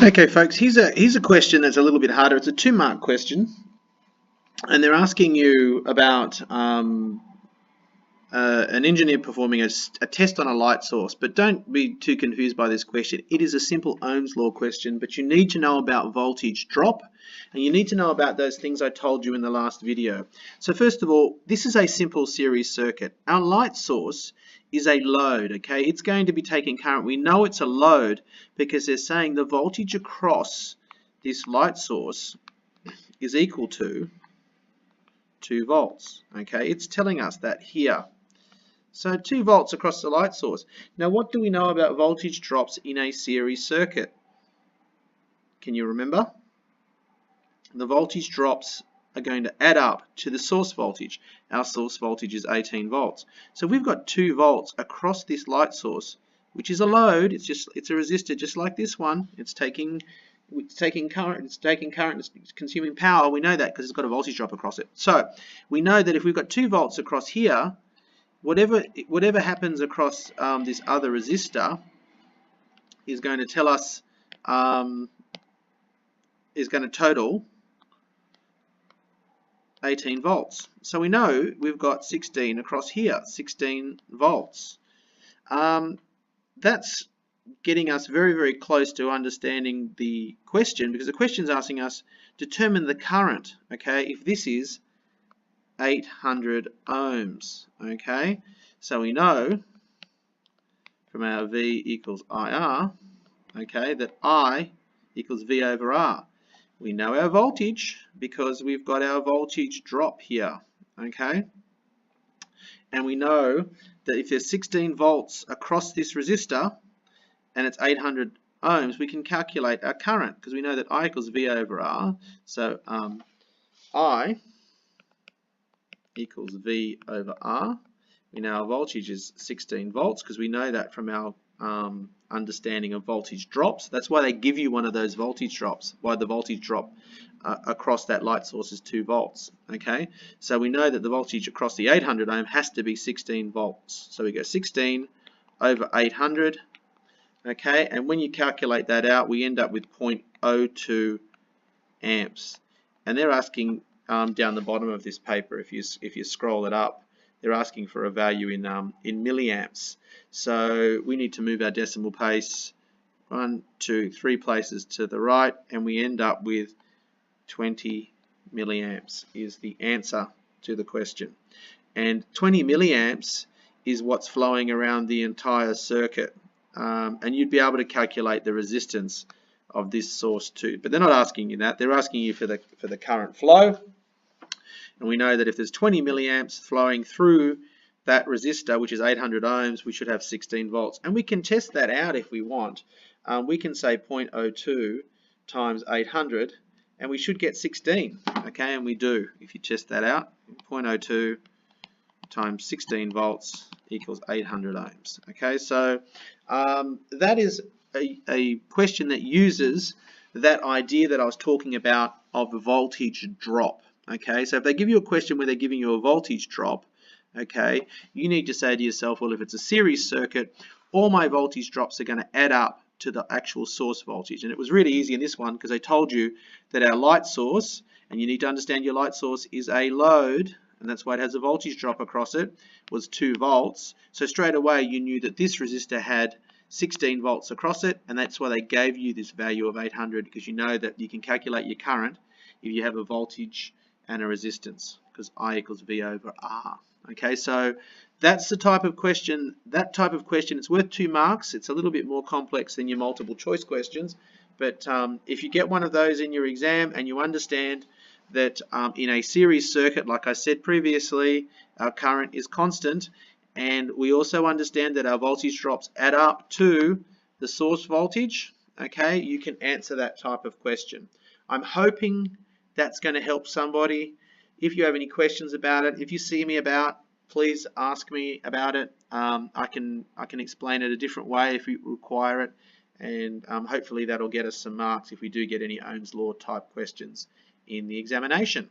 Okay, folks, here's a question that's a little bit harder. It's a 2-mark question, and they're asking you about an engineer performing a test on a light source. But don't be too confused by this question. It is a simple Ohm's law question, but you need to know about voltage drop, and you need to know about those things I told you in the last video. So first of all, this is a simple series circuit. Our light source is a load, okay? It's going to be taking current. We know it's a load because they're saying the voltage across this light source is equal to 2 volts, okay? It's telling us that here. So 2 volts across the light source. Now what do we know about voltage drops in a series circuit? Can you remember? The voltage drops are going to add up to the source voltage. Our source voltage is 18 volts. So we've got 2 volts across this light source, which is a load. It's a resistor just like this one. It's taking current, it's consuming power. We know that because it's got a voltage drop across it. So we know that if we've got 2 volts across here, whatever happens across this other resistor is going to tell us is going to total 18 volts. So we know we've got 16 across here, 16 volts. That's getting us very, very close to understanding the question, because the question is asking us determine the current, okay, if this is 800 ohms, okay. So we know from our V equals IR, okay, that I equals V over R. We know our voltage because we've got our voltage drop here, okay? And we know that if there's 16 volts across this resistor and it's 800 ohms, we can calculate our current because we know that I equals V over R. So I equals V over R. We know our voltage is 16 volts because we know that from our understanding of voltage drops. That's why they give you one of those voltage drops, why the voltage drop across that light source is 2 volts. Okay, so we know that the voltage across the 800 ohm has to be 16 volts. So we go 16 over 800. Okay, and when you calculate that out, we end up with 0.02 amps. And they're asking down the bottom of this paper, if you scroll it up, they're asking for a value in milliamps. So we need to move our decimal place 1, 2, 3 places to the right, and we end up with 20 milliamps is the answer to the question. And 20 milliamps is what's flowing around the entire circuit. And you'd be able to calculate the resistance of this source too. But they're not asking you that. They're asking you for the current flow. And we know that if there's 20 milliamps flowing through that resistor, which is 800 ohms, we should have 16 volts. And we can test that out if we want. We can say 0.02 times 800, and we should get 16. Okay, and we do. If you test that out, 0.02 times 16 volts equals 800 ohms. Okay, so that is a question that uses that idea that I was talking about of a voltage drop. Okay, so if they give you a question where they're giving you a voltage drop, okay, you need to say to yourself, well, if it's a series circuit, all my voltage drops are going to add up to the actual source voltage. And it was really easy in this one because I told you that our light source, and you need to understand your light source is a load, and that's why it has a voltage drop across it, was 2 volts. So straight away you knew that this resistor had 16 volts across it, and that's why they gave you this value of 800, because you know that you can calculate your current if you have a voltage and a resistance, because I equals V over R. Okay, so that's the type of question, it's worth 2 marks. It's a little bit more complex than your multiple choice questions, but if you get one of those in your exam and you understand that in a series circuit, like I said previously, our current is constant, and we also understand that our voltage drops add up to the source voltage, okay, you can answer that type of question. I'm hoping that's going to help somebody. If you have any questions about it, if you see me about, please ask me about it. I can explain it a different way if you require it, and hopefully that'll get us some marks if we do get any Ohm's law type questions in the examination.